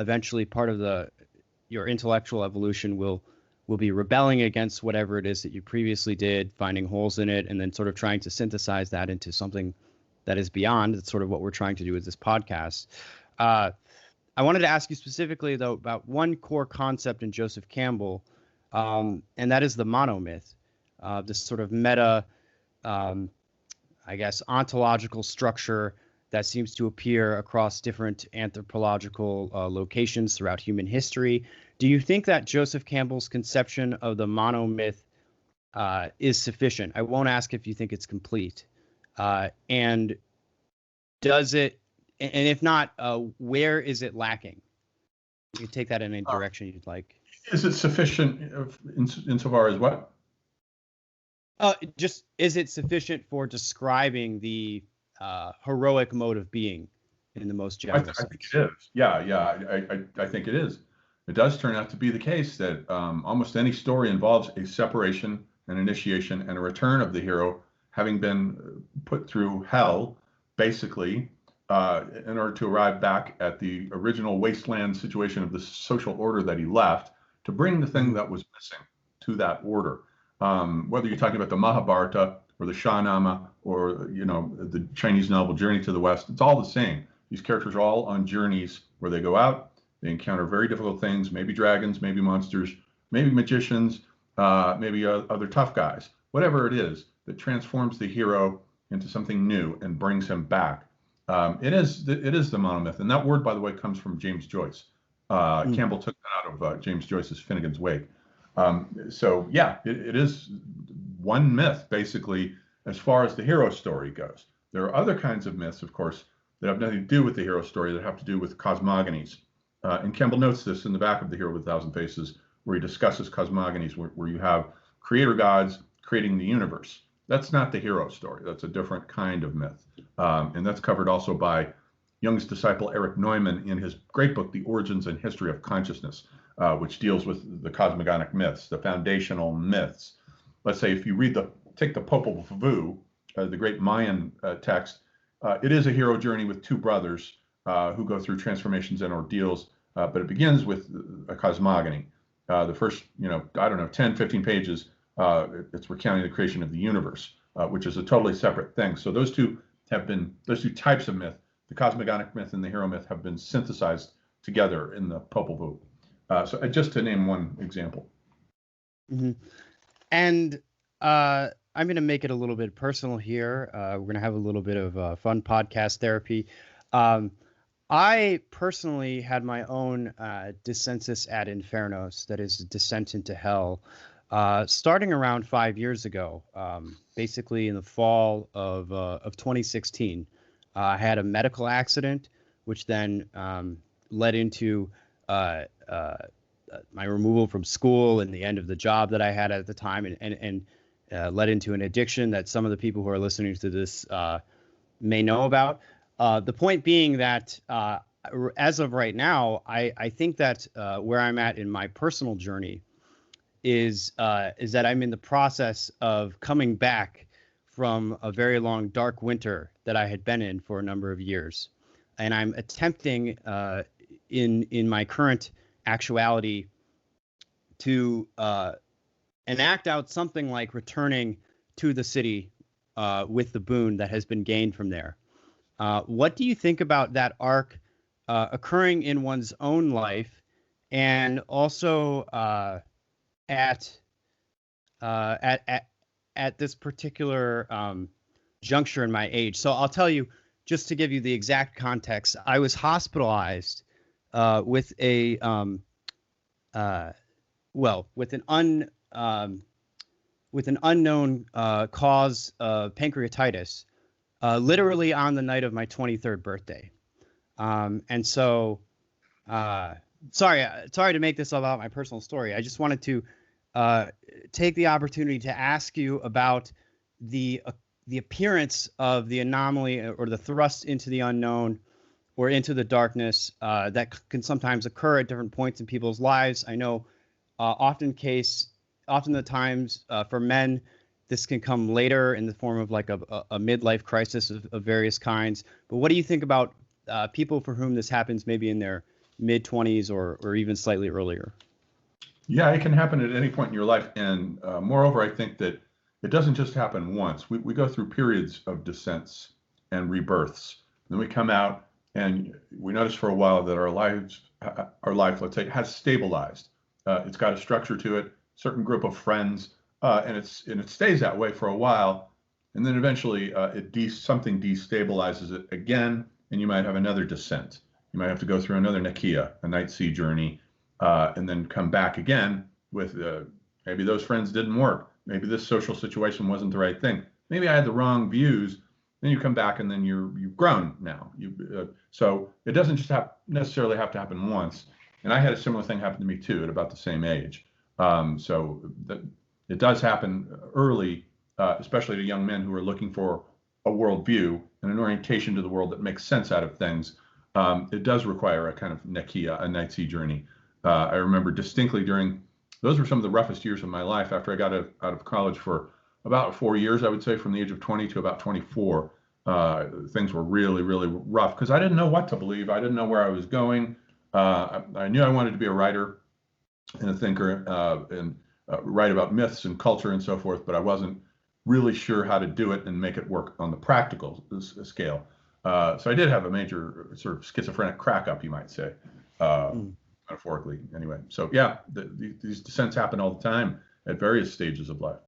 eventually part of your intellectual evolution will be rebelling against whatever it is that you previously did, finding holes in it, and then sort of trying to synthesize that into something that is beyond. That's sort of what we're trying to do with this podcast. I wanted to ask you specifically, though, about one core concept in Joseph Campbell, and that is the monomyth, this sort of meta, I guess, ontological structure that seems to appear across different anthropological locations throughout human history. Do you think that Joseph Campbell's conception of the monomyth is sufficient? I won't ask if you think it's complete. And does it, and if not, where is it lacking? You can take that in any direction you'd like. Is it sufficient insofar as what? Just, is it sufficient for describing the heroic mode of being in the most general sense? I think it is. Yeah. I think it is. It does turn out to be the case that almost any story involves a separation, an initiation, and a return of the hero, having been put through hell, basically, in order to arrive back at the original wasteland situation of the social order that he left, to bring the thing that was missing to that order. Whether you're talking about the Mahabharata or the Shahnameh or the Chinese novel Journey to the West, it's all the same. These characters are all on journeys where they go out, they encounter very difficult things, maybe dragons, maybe monsters, maybe magicians, maybe other tough guys. Whatever it is that transforms the hero into something new and brings him back. It is the monomyth, and that word, by the way, comes from James Joyce. Campbell took that out of James Joyce's Finnegan's Wake. So yeah, it is one myth, basically, as far as the hero story goes. There are other kinds of myths, of course, that have nothing to do with the hero story, that have to do with cosmogonies. And Campbell notes this in the back of The Hero with a Thousand Faces, where he discusses cosmogonies, where you have creator gods creating the universe. That's not the hero story. That's a different kind of myth. And that's covered also by Jung's disciple Erich Neumann in his great book, The Origins and History of Consciousness, which deals with the cosmogonic myths, the foundational myths. Let's say if you take the Popol Vuh, the great Mayan text, it is a hero journey with two brothers who go through transformations and ordeals, but it begins with a cosmogony. The first, 10, 15 pages, it's recounting the creation of the universe, which is a totally separate thing. So those two types of myth, the cosmogonic myth and the hero myth, have been synthesized together in the Popol Vuh. So just to name one example. Mm-hmm. And I'm going to make it a little bit personal here. We're going to have a little bit of fun podcast therapy. I personally had my own discensus ad infernos, that is, descent into hell, starting around 5 years ago, basically in the fall of 2016. I had a medical accident, which then led into my removal from school and the end of the job that I had at the time, and led into an addiction that some of the people who are listening to this may know about. The point being that as of right now, I think that where I'm at in my personal journey is that I'm in the process of coming back from a very long dark winter that I had been in for a number of years, and I'm attempting in my current actuality to enact out something like returning to the city with the boon that has been gained from there. What do you think about that arc occurring in one's own life, and also at this particular juncture in my age? So I'll tell you, just to give you the exact context, I was hospitalized with an unknown cause of pancreatitis, literally on the night of my 23rd birthday. And so, sorry to make this about my personal story. I just wanted to take the opportunity to ask you about the appearance of the anomaly or the thrust into the unknown or into the darkness that can sometimes occur at different points in people's lives. I know often the times for men, this can come later in the form of like a midlife crisis of various kinds. But what do you think about people for whom this happens maybe in their mid-20s or even slightly earlier? Yeah, it can happen at any point in your life. And moreover, I think that it doesn't just happen once. We go through periods of descents and rebirths. Then we come out and we notice for a while that our life, let's say, has stabilized. It's got a structure to it, certain group of friends, and it stays that way for a while. And then eventually something destabilizes it again, and you might have another descent. You might have to go through another Nakia, a night sea journey, and then come back again with maybe those friends didn't work. Maybe this social situation wasn't the right thing. Maybe I had the wrong views. Then you come back and then you've grown now. So it doesn't just necessarily have to happen once. And I had a similar thing happen to me too at about the same age. It does happen early, especially to young men who are looking for a worldview and an orientation to the world that makes sense out of things. It does require a kind of Nakia, a night sea journey. I remember distinctly those were some of the roughest years of my life after I got out of college for about 4 years, I would say, from the age of 20 to about 24. Things were really, really rough because I didn't know what to believe. I didn't know where I was going. I knew I wanted to be a writer and a thinker and write about myths and culture and so forth, but I wasn't really sure how to do it and make it work on the practical scale. So I did have a major sort of schizophrenic crack up, you might say. Metaphorically, anyway. So yeah, these descents happen all the time at various stages of life.